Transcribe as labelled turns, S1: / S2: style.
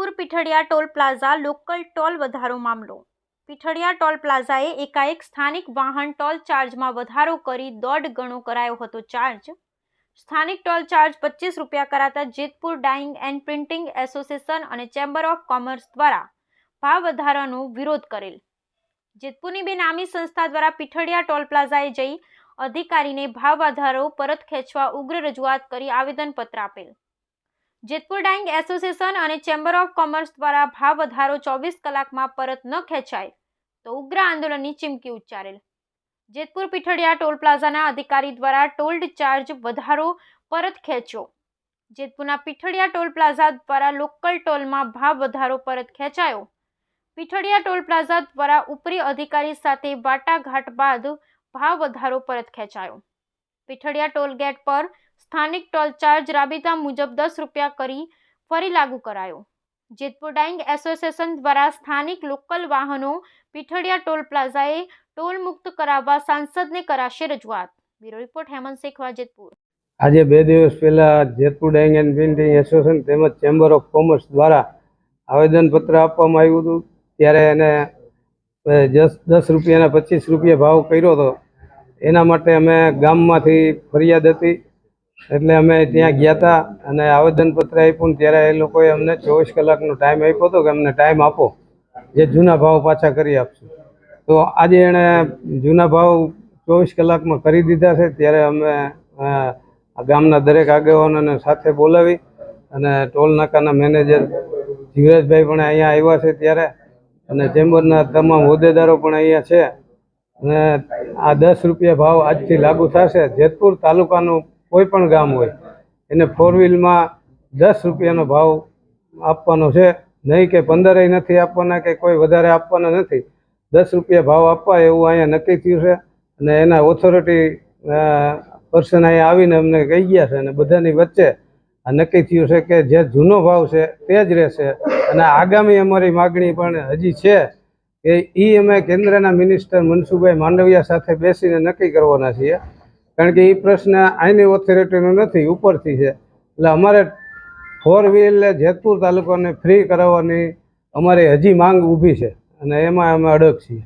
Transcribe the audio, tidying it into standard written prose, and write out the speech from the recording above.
S1: Jetpur Pithadiya toll plaza local toll વધારો મામલો. Pithadiya toll પ્લાઝાએ એકાએક સ્થાનિક વાહન ટોલ ચાર્જમાં વધારો કરી 1.5 ગણો કરાયો હતો ચાર્જ. સ્થાનિક ટોલ ચાર્જ 25 રૂપિયા કરાતા Jetpur dying and printing association અને ચેમ્બર ઓફ કોમર્સ દ્વારા ભાવ વધારાનો વિરોધ કરેલ. જેતપુરની બેનામી સંસ્થા દ્વારા પીઠડિયા ટોલ પ્લાઝાએ જઈ અધિકારીને ભાવ વધારો પરત ખેંચવા ઉગ્ર રજૂઆત કરી આવેદનપત્ર આપેલ. જેતપુર ડાઇંગ એસોસિએશન અને ચેમ્બર ઓફ કોમર્સ દ્વારા ભાવ વધારો 24 કલાકમાં પરત ન ખેંચાય તો ઉગ્ર આંદોલનની ચીમકી ઉચ્ચારેલ. જેતપુર પીઠડિયા ટોલ પ્લાઝાના અધિકારી દ્વારા ટોલ્ડ ચાર્જ વધારો પરત ખેંચ્યો. જેતપુરના પીઠડિયા ટોલ પ્લાઝા દ્વારા લોકલ ટોલમાં ભાવ વધારો પરત ખેંચાયો. પીઠડિયા ટોલ પ્લાઝા દ્વારા ઉપરી અધિકારી સાથે વાટાઘાટ બાદ ભાવ વધારો પરત ખેંચાયો. પીઠડિયા ટોલ ગેટ પર સ્થાનિક ટોલ ચાર્જ રાબેતા મુજબ 10 રૂપિયા કરી ફરી લાગુ કરાયો. જેતપુર ડાઇંગ એસોસિએશન દ્વારા સ્થાનિક લોકલ વાહનો પીઠડિયા ટોલ પ્લાઝાએ ટોલ મુક્ત કરાવવા સાંસદને કરાશે રજૂઆત. Bureau report Hemant Shekhwa, Jetpur.
S2: આજે 2 દિવસ પહેલા Jetpur dying and printing association તેમજ ચેમ્બર ઓફ કોમર્સ દ્વારા આવેદનપત્ર આપવામાં આવ્યું હતું. ત્યારે એને 10 રૂપિયાના 25 રૂપિયા ભાવ કર્યો હતો. એના માટે અમે ગામમાંથી ફરિયાદ હતી એટલે અમે ત્યાં ગયા હતા અને આવેદનપત્ર આપ્યું. ત્યારે એ લોકોએ અમને 24 કલાકનો ટાઈમ આપ્યો હતો કે અમને ટાઈમ આપો, જે જૂના ભાવ પાછા કરી આપશું. તો આજે એણે જૂના ભાવ 24 કલાકમાં કરી દીધા છે. ત્યારે અમે ગામના દરેક આગેવાનોને સાથે બોલાવી અને ટોલ નાકાના મેનેજર જીવરાજભાઈ પણ અહીંયા આવ્યા છે ત્યારે, અને ચેમ્બરના તમામ હોદ્દેદારો પણ અહીંયા છે. અને આ 10 રૂપિયા ભાવ આજથી લાગુ થશે. જેતપુર તાલુકાનું કોઈ પણ ગામ હોય એને 4 વ્હીલમાં 10 રૂપિયાનો ભાવ આપવાનો છે, નહીં કે 15 નથી આપવાના કે કોઈ વધારે આપવાના નથી. 10 રૂપિયા ભાવ આપવા એવું અહીંયા નક્કી થયું છે. અને એના ઓથોરિટી પર્સન અહીંયા આવીને અમને કહી ગયા છે અને બધાની વચ્ચે આ નક્કી થયું છે કે જે જૂનો ભાવ છે તે જ રહેશે. અને આગામી અમારી માગણી પણ હજી છે કે એ અમે કેન્દ્રના મિનિસ્ટર મનસુખભાઈ માંડવિયા સાથે બેસીને નક્કી કરવાના છીએ. કારણ કે એ પ્રશ્ન આની ઓથોરિટીનો નથી, ઉપરથી છે. એટલે અમારે 4 વ્હીલ જેતપુર તાલુકાને ફ્રી કરાવવાની અમારી હજી માંગ ઊભી છે અને એમાં અમે અડગ છીએ.